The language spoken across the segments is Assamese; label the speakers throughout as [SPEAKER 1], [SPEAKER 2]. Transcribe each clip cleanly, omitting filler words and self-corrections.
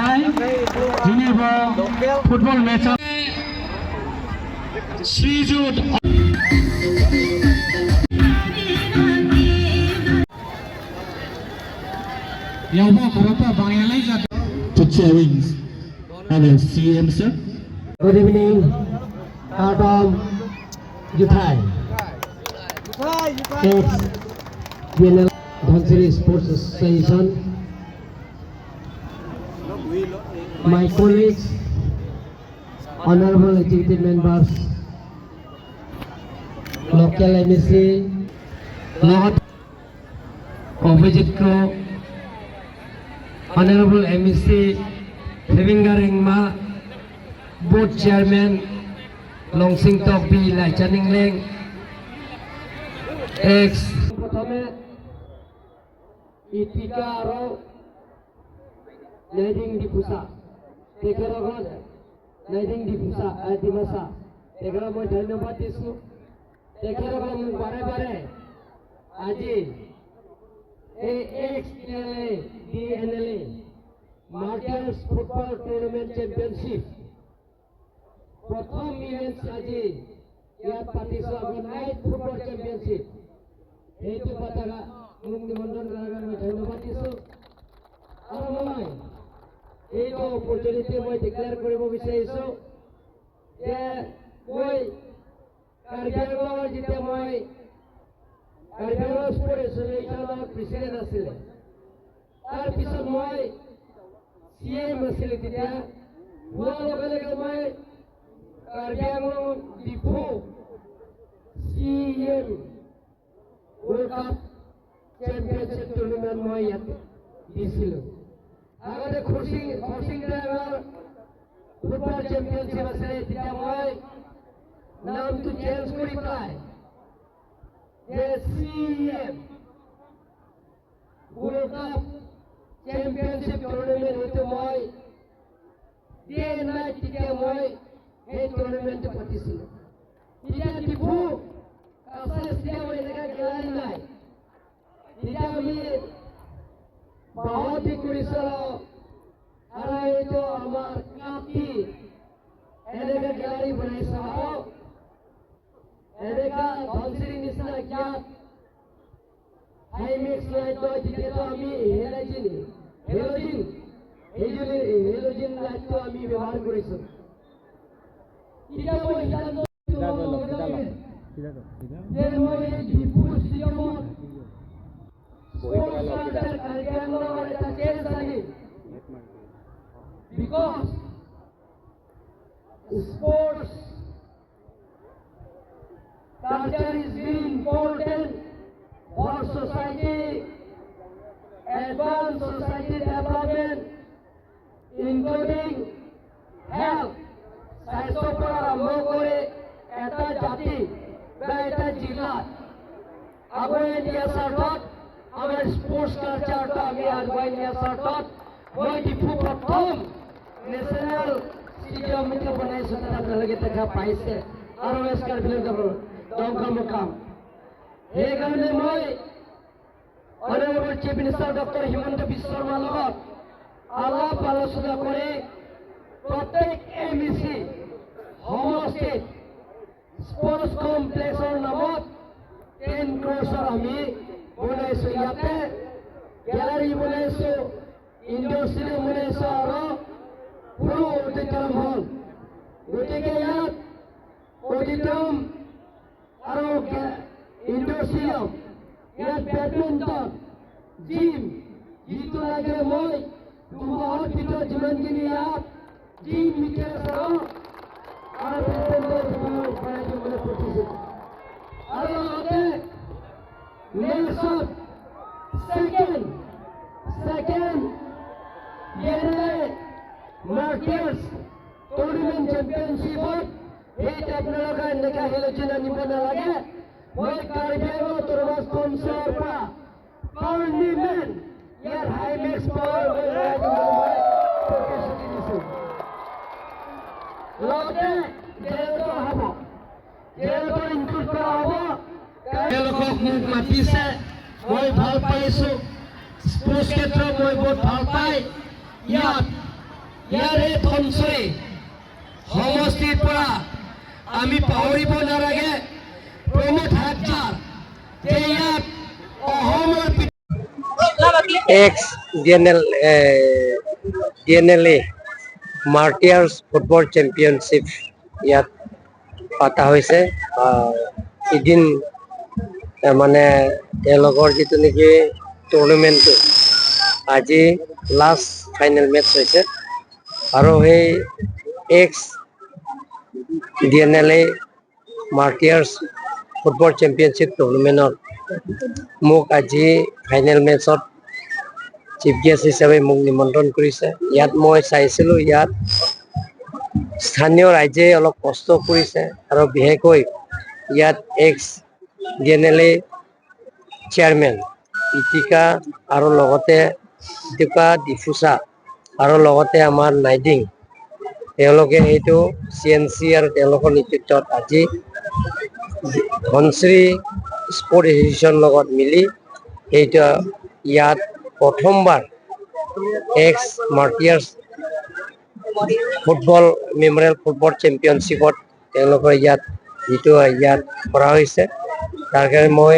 [SPEAKER 1] Hai, ini football match Srijut. Yang berapa Bangladesh to challenge. Hello, CM sir.
[SPEAKER 2] Good evening, Adam Juthai. Ex-GNL Dhansiri Sports Association. My colleagues, honorable executive members, local MEC, Lord Obhijit Kro, honorable MEC, Hevinga Ringma, board chairman, Longsing Tok B, Lai Chaning Leng, ex Itika Aro, Nading Dipusa, Tekaragon, Nading Dipusa, Adimasa, Tekaragon Dhanabatisu, Tekaragon Bare, Aji, AXLA, DNLA, Martyrs Football Tournament Championship. প্রথম ইভেন্ট আজি ইয়াত পাতিছো অৰ্গেনাইজ ফুটবল চেম্পিয়নশ্বিপ এইটো পতাকা মোক নিমন্ত্ৰণ কৰাৰ কাৰণে ধন্যবাদ দিছোঁ আৰু মই এইটো অপৰচুনিটি মই ডিক্লেয়াৰ কৰিব বিচাৰিছোঁ যে মই কাৰ্বি আংলঙৰ যেতিয়া মই কাৰ্বি আংলং স্পৰ্ট এছ'চিয়েশ্যনৰ প্ৰেচিডেণ্ট আছিলে তাৰপিছত মই CM আছিলোঁ তেতিয়া হোৱাৰ লগে লগে মই Karbi Anglong Dipo CM World Cup Championship Tournament মই ইয়াত দিছিলোঁ আগতে খৰচিং ড্ৰাইভাৰ ফুটবল চেম্পিয়নশ্বিপ আছিলে তেতিয়া মই নামটো চেঞ্জ কৰি পেলাই যে CM World Cup Championship Tournament হয়তো মই ডে নাইট তেতিয়া মই এই টুর্নামেন্টে পাতিছিল এতিয়া ডিপু কাছে স্টেডিয়াম এনেকা খেলাড়ী নাই এতিয়া আমি বহুত কৰিছোঁ আৰু এইটো আমাৰ কাপি এনেকা খেলাড়ী বনাইছে এনেকা ধনচিৰি নিচিনা ইয়াত হাইমেক্স লাইট লয় তেতিয়াতো আমি হেলোজিন লাইটটো আমি ব্যৱহাৰ কৰিছোঁ Because sports culture is very important for society, advanced society development, including health. স্বাস্থ্যৰ পৰা আৰম্ভ কৰি এটা জাতি বা এটা জিলাত আগুৱাই নিয়াৰ স্বাৰ্থত আমাৰ স্পৰ্টছ কালচাৰটো আমি আগুৱাই নিয়াৰ স্বাৰ্থত মই ডিপু প্ৰথম নেশ্যনেল ষ্টেডিয়াম এটা বনাইছোঁ তাত আপোনালোকে দেখা পাইছে আৰু এছকাৰবিলাক দমকাম সেইকাৰণে মই honourable chief minister doctor Himanta Biswa শৰ্মাৰ লগত আলাপ আলোচনা কৰি প্ৰত্যেক MEC সমষ্টিত স্পৰ্টছ কমপ্লেক্সৰ নামত 10 crores আমি বনাইছোঁ ইয়াতে গেলাৰী বনাইছোঁ ইনডোৰ ষ্টেডিয়াম বনাইছোঁ আৰু সৰু অডিটৰিয়াম হল গতিকে ইয়াত অডিটৰিয়াম আৰু ইনডোৰ ষ্টেডিয়াম ইয়াত বেডমিণ্টন জিম যিটো লাগে মই দুমাহৰ ভিতৰত যিমানখিনি ইয়াত জিম মিটাৰ আছে আৰু বেডমিণ্টন বনাই দিবলৈ প্ৰতিশ্ৰুতি আৰু লগতে নেক্সট সেকেন্ড মাৰ্টিয়াৰ্ছ টুৰ্ণামেণ্ট চেম্পিয়নশ্বিপত সেইটো আপোনালোকে এনেকৈ হেলোজিন আনিব নালাগে মই কাৰ্বি আংলং টুৰ্ণামেণ্ট স্পনচৰৰ পৰা টুৰ্ণামেণ্ট ইয়াৰ হাইমেক্স পাৱাৰ প্ৰতিশ্ৰুতি দিছোঁ লগতে জেনেৰেটৰ হ'ব জেনেৰেটৰ ইনক্লুড কৰা হ'ব তেওঁলোকক মোক মাতিছে মই ভাল পাইছোঁ স্পৰ্টছ ক্ষেত্ৰত মই বহুত ভাল পাই ইয়াত ইয়াৰে ধনচৰি সমষ্টিৰ পৰা আমি পাহৰিব নালাগে প্ৰমোদ হাজাৰ যে ইয়াত অসমৰ
[SPEAKER 3] এক্স ডিএনএলএ মাৰ্টিয়াৰ্ছ ফুটবল চেম্পিয়নশ্বিপ ইয়াত পাতা হৈছে এদিন মানে তেওঁলোকৰ যিটো নেকি টুৰ্ণামেণ্টটো আজি লাষ্ট ফাইনেল মেটচ হৈছে আৰু সেই এক্স ডিএনএলএ মাৰ্টিয়াৰ্ছ ফুটবল চেম্পিয়নশ্বিপ টুৰ্ণামেণ্টত মোক আজি ফাইনেল মেটচত চিফ গেষ্ট হিচাপে মোক নিমন্ত্ৰণ কৰিছে ইয়াত মই চাইছিলোঁ ইয়াত স্থানীয় ৰাইজে অলপ কষ্ট কৰিছে আৰু বিশেষকৈ ইয়াত এক্স ডিএনএলএ চেয়াৰমেন ইটিকা আৰু লগতে ইটিকা ডিফুচা আৰু লগতে আমাৰ নাইডিং তেওঁলোকে সেইটো CNC আৰু তেওঁলোকৰ নেতৃত্বত আজি ধনশ্ৰী স্পৰ্ট এছ'চিয়েশ্যনৰ লগত মিলি সেইটো ইয়াত প্ৰথমবাৰ এক্স মাৰ্টিয়াৰ্ছ ফুটবল মেমৰিয়েল ফুটবল চেম্পিয়নশ্বিপত তেওঁলোকৰ ইয়াত যিটো ইয়াত কৰা হৈছে তাৰ কাৰণে মই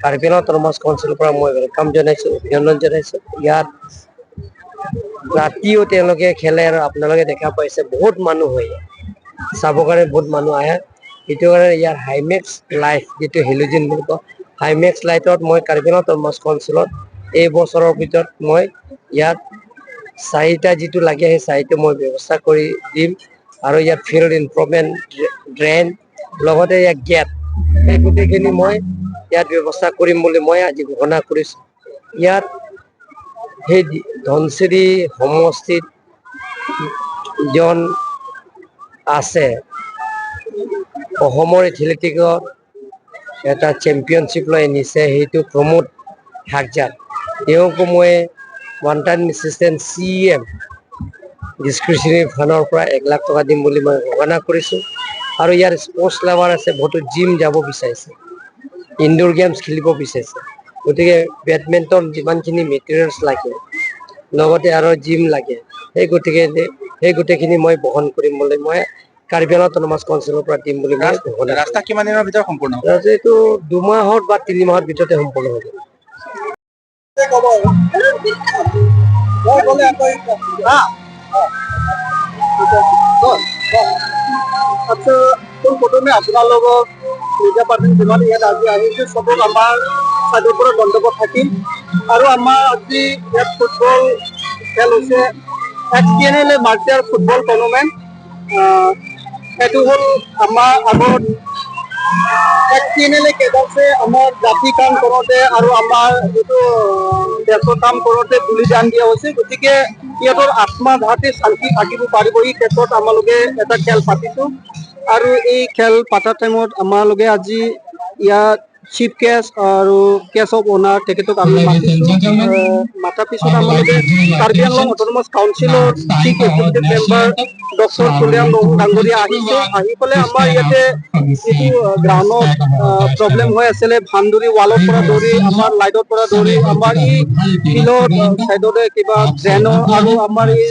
[SPEAKER 3] কাৰ্বি আংলং অট'নমাছ কাউন্সিলৰ পৰা মই ৱেলকাম জনাইছোঁ অভিনন্দন জনাইছোঁ ইয়াত ৰাতিও তেওঁলোকে খেলে আৰু আপোনালোকে দেখা পাইছে বহুত মানুহ হয় চাবৰ কাৰণে বহুত মানুহ আহে সেইটো কাৰণে ইয়াৰ হাইমেক্স লাইট যিটো হেলোজেন বুলি কয় হাইমেক্স লাইটত মই কাৰ্বি আংলং অট'নমাছ কাউন্সিলত এই বছৰৰ ভিতৰত মই ইয়াত চাৰিটা যিটো লাগে সেই চাৰিটা মই ব্যৱস্থা কৰি দিম আৰু ইয়াত ফিল্ড ইম্প্ৰুভমেণ্ট ড্ৰেইন লগতে ইয়াত গেট এই গোটেইখিনি মই ইয়াত ব্যৱস্থা কৰিম বুলি মই আজি ঘোষণা কৰিছোঁ ইয়াত সেই ধনশ্ৰী সমষ্টিত জন আছে অসমৰ এথলেটিকত এটা চেম্পিয়নশ্বিপ লৈ আনিছে সেইটো প্ৰমোদ হাজাৰ তেওঁকো মই ওৱান টাইম এছিষ্টেণ্ট CM ডিছক্ৰিপশ্যনেৰী ফাণ্ডৰ পৰা 1 লাখ টকা দিম বুলি মই ঘোষণা কৰিছোঁ আৰু ইয়াৰ স্পৰ্টছ লাভাৰ আছে বহুতো জিম যাব বিচাৰিছে ইনডোৰ গেমছ খেলিব বিচাৰিছে গতিকে বেডমিণ্টন যিমানখিনি মেটেৰিয়েলছ লাগে লগতে আৰু জিম লাগে সেই গোটেইখিনি মই বহন কৰিম বুলি মই কাৰ্বি আংলং অট'নমাছ কাউন্সিলৰ পৰা দিম বুলি মই
[SPEAKER 1] ৰাস্তা কিমান দিনৰ ভিতৰত সম্পূৰ্ণ হ'ব
[SPEAKER 3] এইটো 2 মাহত বা 3 মাহৰ ভিতৰতে সম্পূৰ্ণ হ'ব
[SPEAKER 4] আচ্ছা প্ৰথমে আপোনালোকক মিডিয়া পাৰ্টি যিমান ইয়াত আজি আহিছে চবক আমাৰ চাইডৰ পৰা ধন্যবাদ থাকিল আৰু আমাৰ আজি ইয়াত ফুটবল খেল হৈছে XDNLA মাৰ্টিয়াৰ ফুটবল টুৰ্ণামেণ্ট এইটো হ'ল আমাৰ আগত XDNLA কেইবাছে আমাৰ জাতি কাম কৰোঁতে আৰু আমাৰ যিটো দেশৰ কাম কৰোঁতে বলিদান দিয়া হৈছে গতিকে সিহঁতৰ আত্মা যাতে শান্তি থাকিব পাৰিব এই ক্ষেত্ৰত আমালোকে এটা খেল পাতিছোঁ আৰু এই খেল পতাৰ টাইমত আমালোকে আজি ইয়াত চিফ গেষ্ট আৰু গেষ্ট অফ অনাৰ তেখেতক আমি মাতাৰ পিছত আমালোকে কাৰ্বি আংলং অট'নমাছ কাউন্সিলৰ চিফ এক্সিকিউটিভ মেম্বাৰ ডক্টৰ কুলিয়াম ডাঙৰীয়া আহিছে আহি পেলাই আমাৰ ইয়াতে যিটো গ্ৰাউণ্ডত প্ৰব্লেম হৈ আছিলে ভান্দুৰী ৱালৰ পৰা ধৰি আমাৰ লাইটৰ পৰা ধৰি আমাৰ এই ফিল্ডৰ চাইডতে কিবা ড্ৰেইনৰ আৰু আমাৰ এই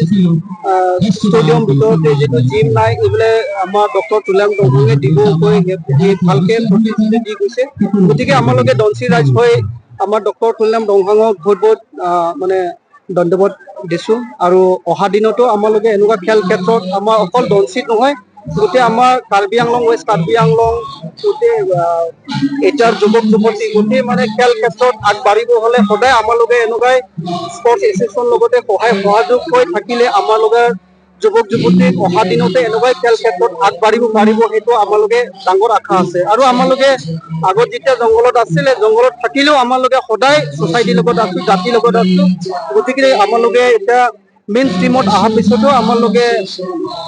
[SPEAKER 4] ষ্টেডিয়াম ভিতৰতে যিটো জিম নাই এইবিলাক আমাৰ ডক্টৰ কুলিয়াম ডাঙৰীয়াই দিব কৈ ভালকে প্ৰতিশ্ৰুতি দি গৈছে গতিকে আমালোকে ধনশ্ৰী ৰাইজ হৈ আমাৰ ডক্টৰ কুলিয়াম ডাঙৰীয়াক বহুত বহুত মানে ধন্যবাদ দিছোঁ আৰু অহা দিনতো আমালোকে এনেকুৱা খেল ক্ষেত্ৰত আমাৰ অকল ধনশ্ৰীত নহয় গোটেই আমাৰ কাৰ্বি আংলং ৱেষ্ট কাৰ্বি আংলং গোটেই এতিয়াৰ যুৱক যুৱতী গোটেই মানে খেল ক্ষেত্ৰত আগবাঢ়িব হ'লে সদায় আমালোকে এনেকুৱাই স্পৰ্টছ এছ'চিয়েশ্যনৰ লগতে সহায় সহযোগ হৈ থাকিলে আমালোকে যুৱক যুৱতীক অহা দিনতে এনেকুৱাই খেল ক্ষেত্ৰত আগবাঢ়িব পাৰিব সেইটো আমালোকে ডাঙৰ আশা আছে আৰু আমালোকে আগত যেতিয়া জংঘলত আছিলে জংঘলত থাকিলেও আমালোকে সদায় ছ'চাইটিৰ লগত আছোঁ জাতিৰ লগত আছোঁ গতিকে আমালোকে এতিয়া মেইন ষ্ট্ৰীমত অহাৰ পিছতো আমালোকে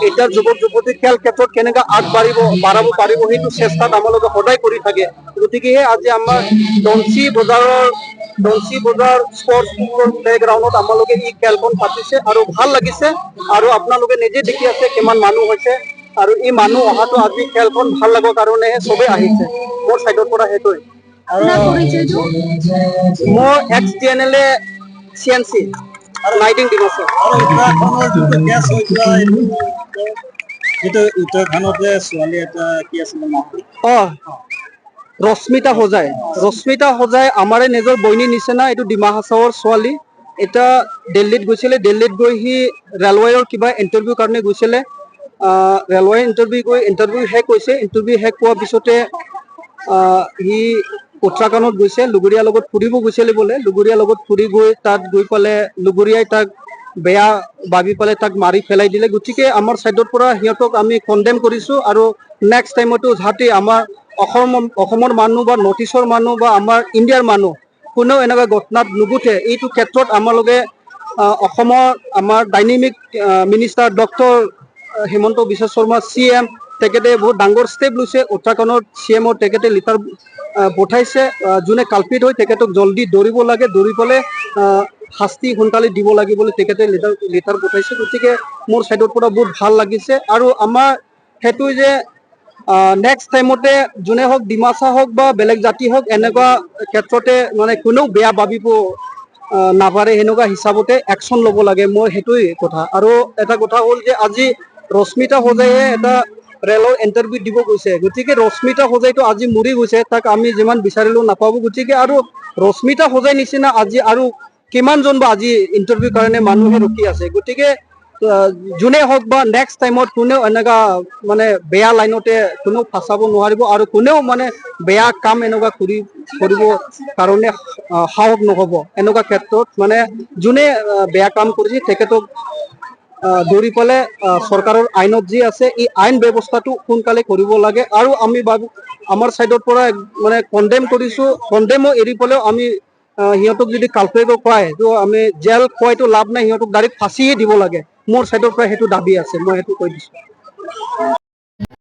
[SPEAKER 4] এতিয়া যুৱক যুৱতী খেল ক্ষেত্ৰত কেনেকৈ বাঢ়াব পাৰিব সেইটো চেষ্টাত আমালোকে সদায় কৰি থাকে গতিকেহে আজি আমাৰ ধনশ্ৰী বজাৰ স্পৰ্টছ ফুটবল প্লেগ্ৰাউণ্ডত আমালোকে এই খেলখন পাতিছে আৰু ভাল লাগিছে আৰু আপোনালোকে নিজে দেখি আছে কিমান মানুহ হৈছে আৰু এই মানুহ অহাটো আজি খেলখন ভাল লগৰ কাৰণেহে চবেই আহিছে মোৰ চাইডৰ পৰা সেইটোৱে মোৰ XDNLA CNC নাইটিং ডিমাছা।
[SPEAKER 1] আৰু উত্তৰাখণ্ডৰ যিটো কেছ হৈ যোৱা যিটো উত্তৰাখণ্ডত যে ছোৱালী এটা কি আছিলে নাম?
[SPEAKER 4] ৰশ্মিতা হোজাই। ৰশ্মিতা হোজাই আমাৰে নিজৰ বইনীৰ নিচিনা, এইটো ডিমা হাছাওৰ ছোৱালী। এতিয়া দিল্লীত গৈছিলে, দিল্লীত গৈ সি ৰেলৱেৰ কিবা ইণ্টাৰভিউ কাৰণে গৈছিলে। ৰেলৱে ইণ্টাৰভিউ শেষ হৈছে, ইণ্টাৰভিউ শেষ হোৱাৰ পিছতে সি উত্তৰাখণ্ডত গৈছে, লুগুৰীয়াৰ লগত ফুৰিব গৈছিলে বোলে। লুগুৰীয়াৰ লগত ফুৰি গৈ তাত গৈ পালে লুগুৰীয়াই তাক বেয়া ভাবি পেলাই তাক মাৰি পেলাই দিলে। গতিকে আমাৰ চাইডৰ পৰা সিহঁতক আমি কণ্ডেম কৰিছোঁ, আৰু নেক্সট টাইমতো যাতে আমাৰ অসমৰ মানুহ বা নৰ্থ ইষ্টৰ মানুহ বা আমাৰ ইণ্ডিয়াৰ মানুহ কোনেও এনেকুৱা ঘটনাত নুঘটে, এইটো ক্ষেত্ৰত আমালোকে অসমৰ আমাৰ dynamic minister doctor Himanta Biswa Sarma CM তেখেতে বহুত ডাঙৰ ষ্টেপ লৈছে। উত্তৰাখণ্ডৰ CM তেখেতে লিটাৰ পঠাইছে, যোনে কালপিত হয় তেখেতক জলদি ধৰিব লাগে, ধৰি পেলাই শাস্তি সোনকালে দিব লাগে বুলি তেখেতে লিটাৰ পঠাইছে। গতিকে মোৰ চাইডৰ পৰা বহুত ভাল লাগিছে, আৰু আমাৰ সেইটো যে নেক্সট টাইমতে যোনে হওক, ডিমাচা হওক বা বেলেগ জাতি হওক, এনেকুৱা ক্ষেত্ৰতে মানে কোনেও বেয়া ভাবিব নাপাৰে, সেনেকুৱা হিচাপতে একশ্যন ল'ব লাগে। মই সেইটোৱে কথা। আৰু এটা কথা হ'ল যে আজি ৰশ্মিতা হোজাইয়ে এটা ৰেলৰ ইণ্টাৰভিউ দিব গৈছে। গতিকে ৰশ্মিতা হোজাইটো আজি মৰি গৈছে, তাক আমি যিমান বিচাৰিলেও নাপাব। গতিকে আৰু ৰশ্মিতা হোজাই নিচিনা আজি আৰু কিমানজন বা আজি ইণ্টাৰভিউ কাৰণে মানুহে ৰখি আছে। গতিকে যোনে হওক বা নেক্সট টাইমত কোনেও এনেকুৱা মানে বেয়া লাইনতে কোনেও ফাচাব নোৱাৰিব, আৰু কোনেও মানে বেয়া কাম এনেকুৱা কৰিব কাৰণে সাহস নহ'ব। এনেকুৱা ক্ষেত্ৰত মানে যোনে বেয়া কাম কৰিছে তেখেতক ধৰি পেলাই চৰকাৰৰ আইনত যি আছে এই আইন ব্যৱস্থাটো সোনকালে কৰিব লাগে। আৰু আমি আমাৰ চাইডৰ পৰা মানে কণ্ডেম কৰিছোঁ, কণ্ডেমো এৰি পেলাইও আমি সিহঁতক যদি কালপেট পায় তো আমি জেল খোৱাইতো লাভ নাই, সিহঁতক ডাইৰেক্ট ফাঁচিয়ে দিব লাগে। মোৰ চাইডৰ পৰা সেইটো দাবী আছে, মই সেইটো কৈ দিছোঁ।